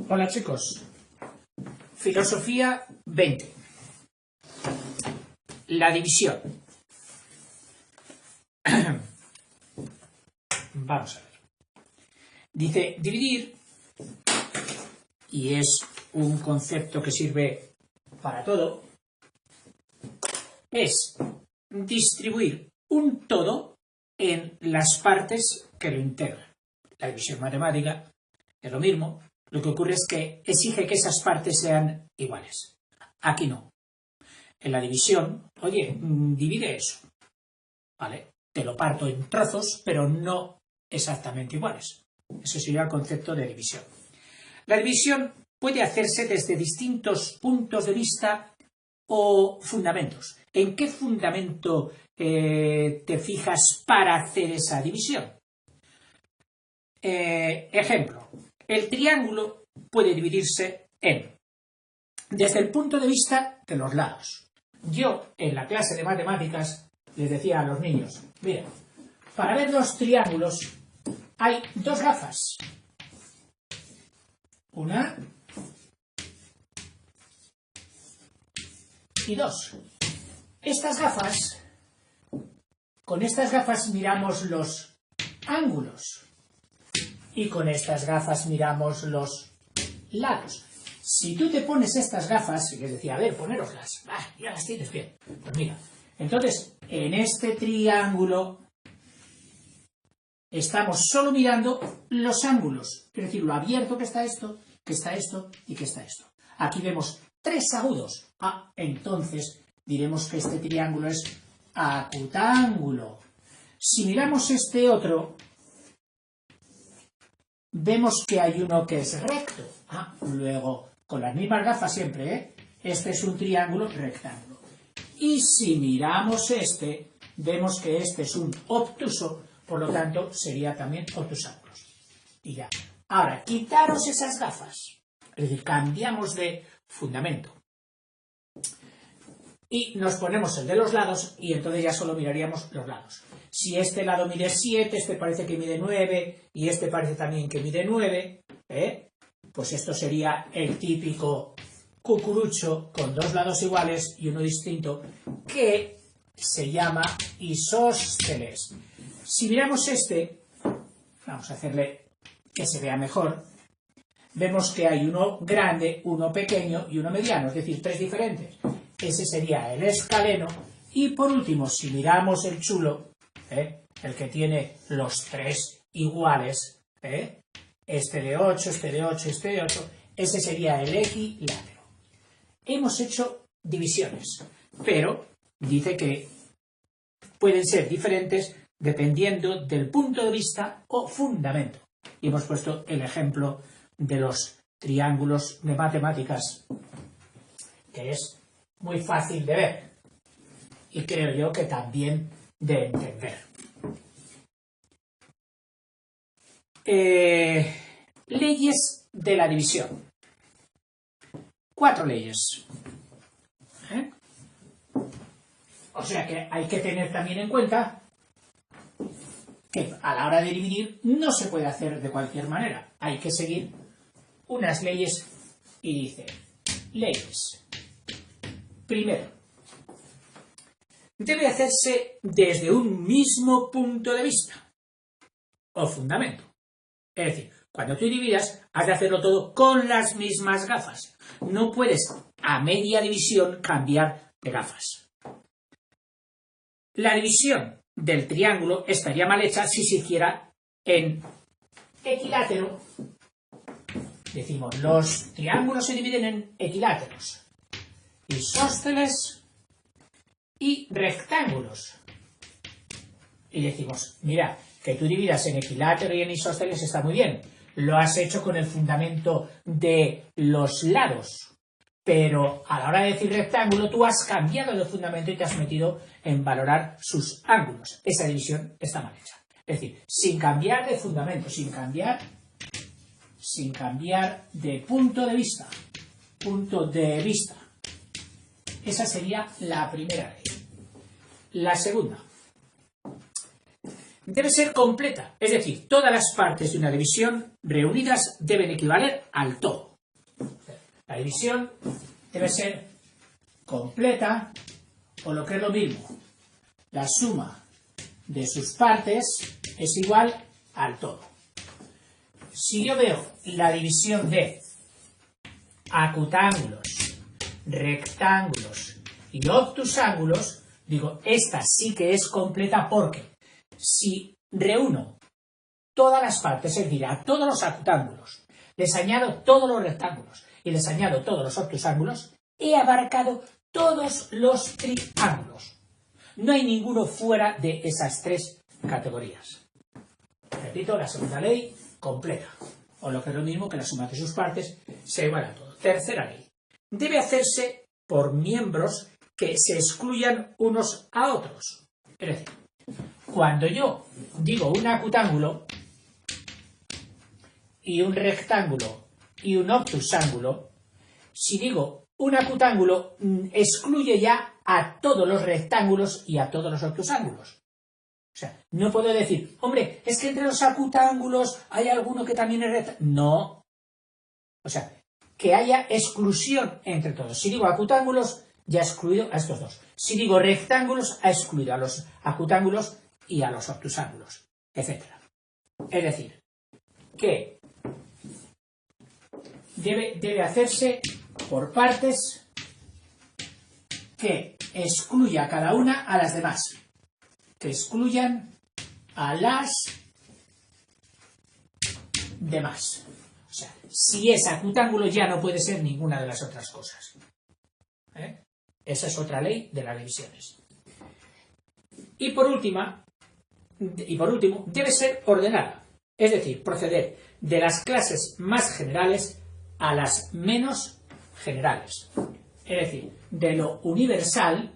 Hola chicos, filosofía 20, la división. Vamos a ver. Dice dividir, y es un concepto que sirve para todo, es distribuir un todo en las partes que lo integran. La división matemática es lo mismo. Lo que ocurre es que exige que esas partes sean iguales. Aquí no. En la división, oye, divide eso. ¿Vale? Te lo parto en trozos, pero no exactamente iguales. Ese sería el concepto de división. La división puede hacerse desde distintos puntos de vista o fundamentos. ¿En qué fundamento te fijas para hacer esa división? Ejemplo. El triángulo puede dividirse desde el punto de vista de los lados. Yo, en la clase de matemáticas, les decía a los niños, mira, para ver los triángulos hay dos gafas. Una y dos. Con estas gafas miramos los ángulos. Y con estas gafas miramos los lados. Si tú te pones estas gafas, y les decía, a ver, ponéroslas, ya las tienes bien. Pues mira, entonces, en este triángulo estamos solo mirando los ángulos, es decir, lo abierto que está esto y que está esto. Aquí vemos tres agudos. Entonces diremos que este triángulo es acutángulo. Si miramos este otro, vemos que hay uno que es recto. Luego, con las mismas gafas siempre, este es un triángulo rectángulo. Y si miramos este, vemos que este es un obtuso, por lo tanto, sería también obtusángulos. Y ya. Ahora, quitaros esas gafas. Es decir, cambiamos de fundamento. Y nos ponemos el de los lados y entonces ya solo miraríamos los lados. Si este lado mide 7, este parece que mide 9 y este parece también que mide 9, pues esto sería el típico cucurucho con dos lados iguales y uno distinto que se llama isósceles. Si miramos este, vamos a hacerle que se vea mejor, vemos que hay uno grande, uno pequeño y uno mediano, es decir, tres diferentes. Ese sería el escaleno. Y por último, si miramos el chulo, el que tiene los tres iguales, este de 8, este de 8, este de 8, ese sería el equilátero. Hemos hecho divisiones, pero dice que pueden ser diferentes dependiendo del punto de vista o fundamento. Y hemos puesto el ejemplo de los triángulos de matemáticas, que es muy fácil de ver y creo yo que también de entender. Leyes de la división. 4 leyes. O sea que hay que tener también en cuenta que a la hora de dividir no se puede hacer de cualquier manera. Hay que seguir unas leyes y dice, leyes. Primero, debe hacerse desde un mismo punto de vista o fundamento. Es decir, cuando tú dividas, has de hacerlo todo con las mismas gafas. No puedes a media división cambiar de gafas. La división del triángulo estaría mal hecha si se hiciera en equilátero. Decimos, los triángulos se dividen en equiláteros, isósceles y rectángulos. Y decimos, mira, que tú dividas en equilátero y en isósceles está muy bien. Lo has hecho con el fundamento de los lados. Pero a la hora de decir rectángulo, tú has cambiado el fundamento y te has metido en valorar sus ángulos. Esa división está mal hecha. Es decir, sin cambiar de fundamento, sin cambiar de punto de vista. Punto de vista. Esa sería la primera ley. La segunda. Debe ser completa, es decir, todas las partes de una división reunidas deben equivaler al todo. La división debe ser completa, o lo que es lo mismo, la suma de sus partes es igual al todo. Si yo veo la división de acutángulos, rectángulos y obtusángulos, digo, esta sí que es completa porque si reúno todas las partes, es decir, a todos los acutángulos, les añado todos los rectángulos y les añado todos los obtusángulos, he abarcado todos los triángulos. No hay ninguno fuera de esas tres categorías. Repito, la segunda ley completa, o lo que es lo mismo que la suma de sus partes sea igual a todo. Tercera ley. Debe hacerse por miembros que se excluyan unos a otros. Es decir, cuando yo digo un acutángulo y un rectángulo y un obtusángulo, si digo un acutángulo, excluye ya a todos los rectángulos y a todos los obtusángulos. O sea, no puedo decir, hombre, es que entre los acutángulos hay alguno que también es rectángulo. No. O sea, que haya exclusión entre todos. Si digo acutángulos, ya he excluido a estos dos. Si digo rectángulos, ha excluido a los acutángulos y a los obtusángulos, etc. Es decir, que debe hacerse por partes que excluya cada una a las demás. Que excluyan a las demás. O sea, si es acutángulo ya no puede ser ninguna de las otras cosas. Esa es otra ley de las divisiones. Y por último, debe ser ordenada. Es decir, proceder de las clases más generales a las menos generales. Es decir, de lo universal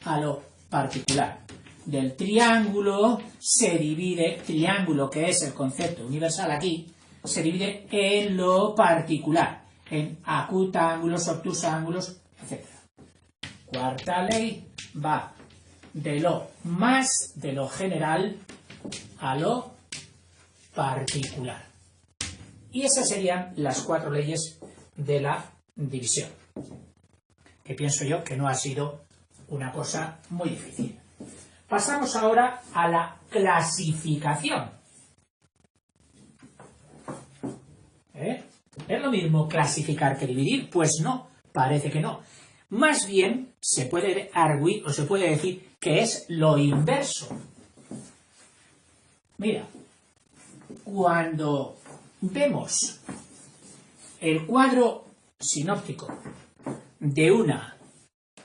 a lo particular. Del triángulo se divide, triángulo que es el concepto universal aquí, se divide en lo particular, en acutángulos, obtusángulos, etc. Cuarta ley va de lo general a lo particular. Y esas serían las 4 leyes de la división, que pienso yo que no ha sido una cosa muy difícil. Pasamos ahora a la clasificación. ¿Es lo mismo clasificar que dividir? Pues no, parece que no. Más bien se puede arguir o se puede decir que es lo inverso. Mira, cuando vemos el cuadro sinóptico de una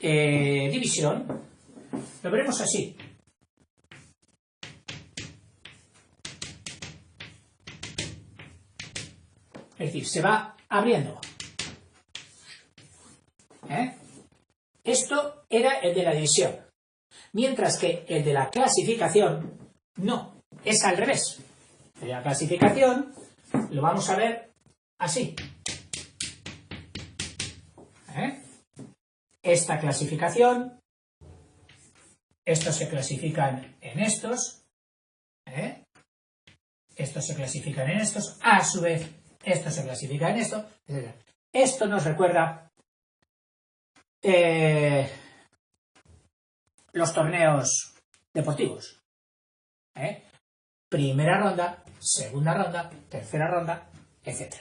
división, lo veremos así. Es decir, se va abriendo. Esto era el de la división. Mientras que el de la clasificación, no, es al revés. El de la clasificación lo vamos a ver así. Esta clasificación, estos se clasifican en estos, estos se clasifican en estos, a su vez, estos se clasifican en esto, etc. Esto nos recuerda los torneos deportivos. Primera ronda, segunda ronda, tercera ronda, etc.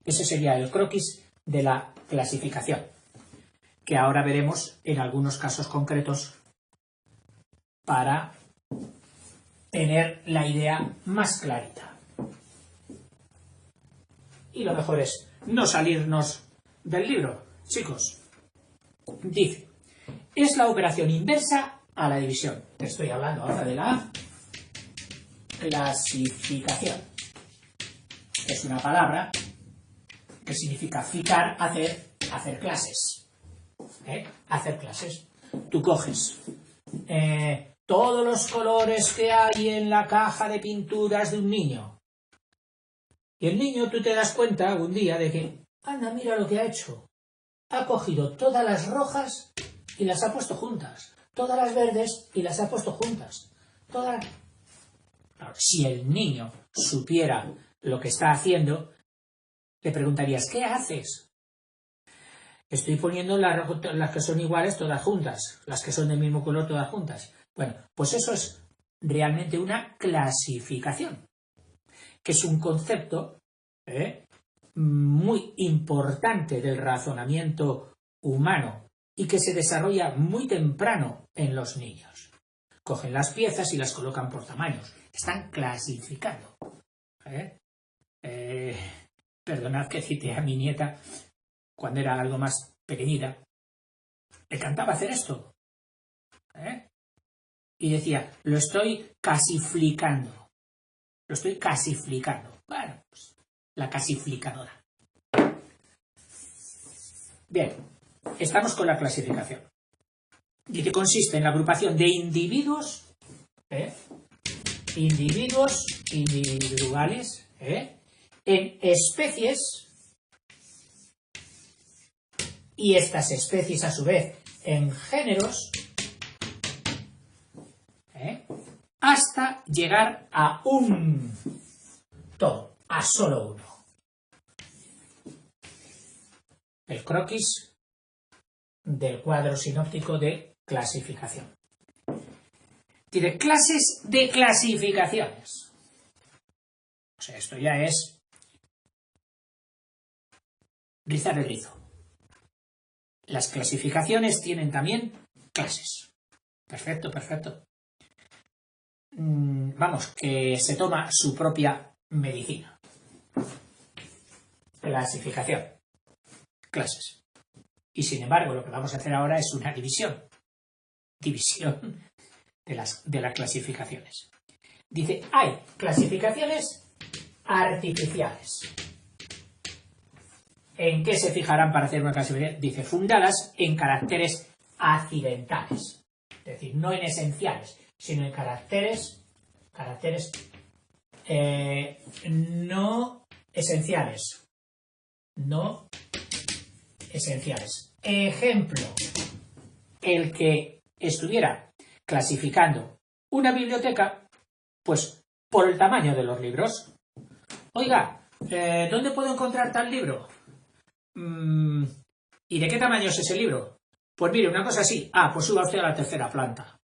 Ese sería el croquis de la clasificación, que ahora veremos en algunos casos concretos para tener la idea más clarita. Y lo mejor es no salirnos del libro, chicos. Dice, es la operación inversa a la división. Te estoy hablando ahora de la clasificación. Es una palabra que significa ficar, hacer clases. Hacer clases. Tú coges todos los colores que hay en la caja de pinturas de un niño. Y el niño, tú te das cuenta un día de que, anda, mira lo que ha hecho. Ha cogido todas las rojas y las ha puesto juntas. Todas las verdes y las ha puesto juntas. Todas. Si el niño supiera lo que está haciendo, Le preguntarías, ¿qué haces? Estoy poniendo las que son iguales todas juntas, las que son del mismo color todas juntas. Bueno, pues eso es realmente una clasificación, que es un concepto muy importante del razonamiento humano y que se desarrolla muy temprano en los niños. Cogen las piezas y las colocan por tamaños. Están clasificando. Perdonad que cite a mi nieta cuando era algo más pequeñita. Le encantaba hacer esto. Y decía, lo estoy casiflicando. Lo estoy casiflicando. Bueno, pues la casiflicadora. Bien, estamos con la clasificación. Y que consiste en la agrupación de individuos, individuales, en especies, y estas especies a su vez en géneros, hasta llegar a un todo, a solo uno. El croquis del cuadro sinóptico de clasificación. Tiene clases de clasificaciones. O sea, esto ya es rizar el rizo. Las clasificaciones tienen también clases. Perfecto, perfecto. Vamos, que se toma su propia medicina. Clasificación. Clases. Y sin embargo, lo que vamos a hacer ahora es una división. División de las clasificaciones. Dice, hay clasificaciones artificiales. ¿En qué se fijarán para hacer una clasificación? Dice, fundadas en caracteres accidentales. Es decir, no en esenciales, sino en caracteres no esenciales. No esenciales. Ejemplo, el que estuviera clasificando una biblioteca, pues por el tamaño de los libros. Oiga, ¿dónde puedo encontrar tal libro? ¿Y de qué tamaño es ese libro? Pues mire, una cosa así. Pues suba usted a la tercera planta.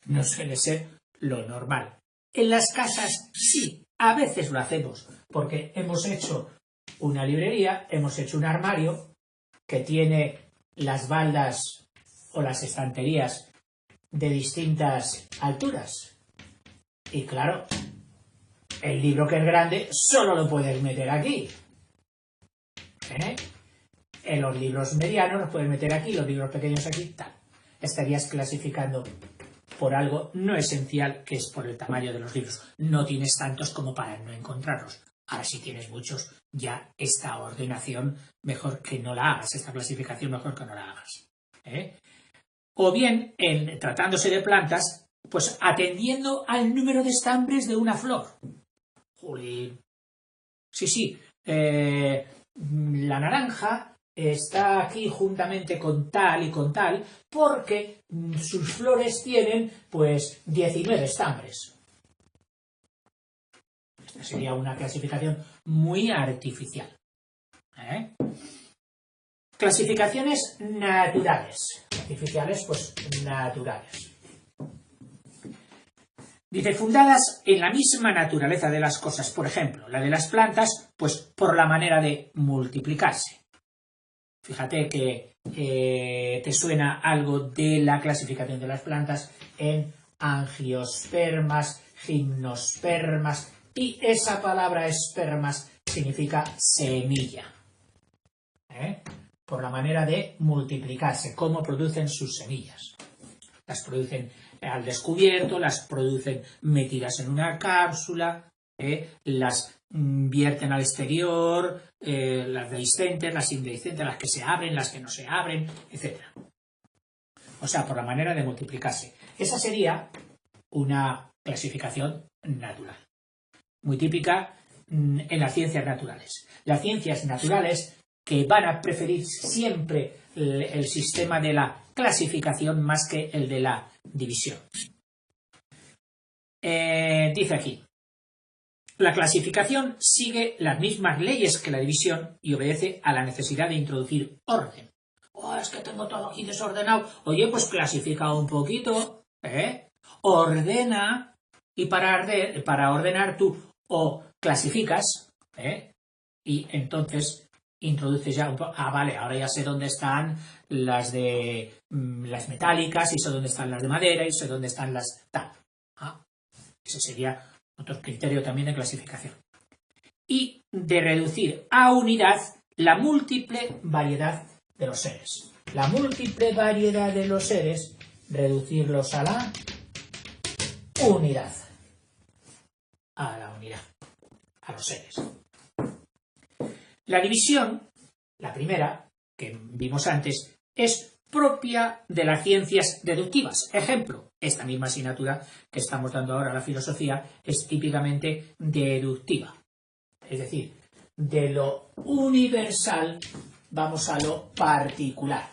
No suele ser lo normal. En las casas sí, a veces lo hacemos, porque hemos hecho una librería, hemos hecho un armario que tiene las baldas o las estanterías de distintas alturas. Y claro, el libro que es grande solo lo puedes meter aquí. En los libros medianos los puedes meter aquí, los libros pequeños aquí, tal. Estarías clasificando por algo no esencial, que es por el tamaño de los libros. No tienes tantos como para no encontrarlos. Ahora, si tienes muchos, ya esta ordenación mejor que no la hagas, esta clasificación mejor que no la hagas. O bien, tratándose de plantas, pues atendiendo al número de estambres de una flor. Jolín. Sí. La naranja está aquí juntamente con tal y con tal porque sus flores tienen pues 19 estambres. Esta sería una clasificación muy artificial. Clasificaciones naturales. Artificiales, pues naturales. Dice, fundadas en la misma naturaleza de las cosas. Por ejemplo, la de las plantas, pues por la manera de multiplicarse. Fíjate que te suena algo de la clasificación de las plantas en angiospermas, gimnospermas, y esa palabra espermas significa semilla. Por la manera de multiplicarse, cómo producen sus semillas. Las producen al descubierto, las producen metidas en una cápsula, las vierten al exterior, las dehiscentes, las indehiscentes, las que se abren, las que no se abren, etc. O sea, por la manera de multiplicarse. Esa sería una clasificación natural, muy típica en las ciencias naturales. Las ciencias naturales que van a preferir siempre el sistema de la clasificación más que el de la división. Dice aquí, La clasificación sigue las mismas leyes que la división y obedece a la necesidad de introducir orden. Oh, es que tengo todo aquí desordenado. Oye, pues clasifica un poquito, ordena, y para ordenar tú o clasificas, y entonces introduces ya un poco, vale, ahora ya sé dónde están las de las metálicas, y sé dónde están las de madera, y sé dónde están las tal. Ese sería otro criterio también de clasificación. Y de reducir a unidad la múltiple variedad de los seres. La múltiple variedad de los seres, reducirlos a la unidad. A la unidad. A los seres. La división, la primera, que vimos antes, es propia de las ciencias deductivas. Ejemplo, esta misma asignatura que estamos dando ahora a la filosofía es típicamente deductiva. Es decir, de lo universal vamos a lo particular.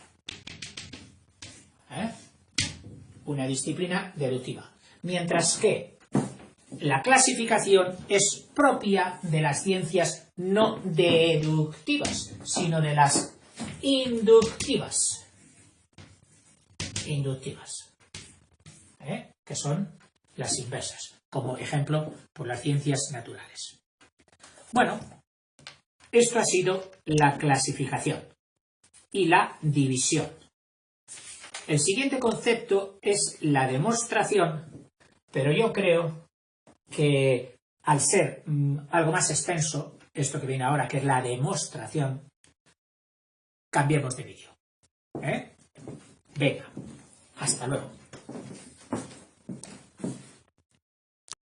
Una disciplina deductiva. Mientras que la clasificación es propia de las ciencias no deductivas, sino de las inductivas. Que son las inversas. Como ejemplo, por las ciencias naturales. Bueno, esto ha sido la clasificación y la división. El siguiente concepto es la demostración, pero yo creo que al ser algo más extenso, esto que viene ahora, que es la demostración, cambiemos de vídeo. Venga, hasta luego.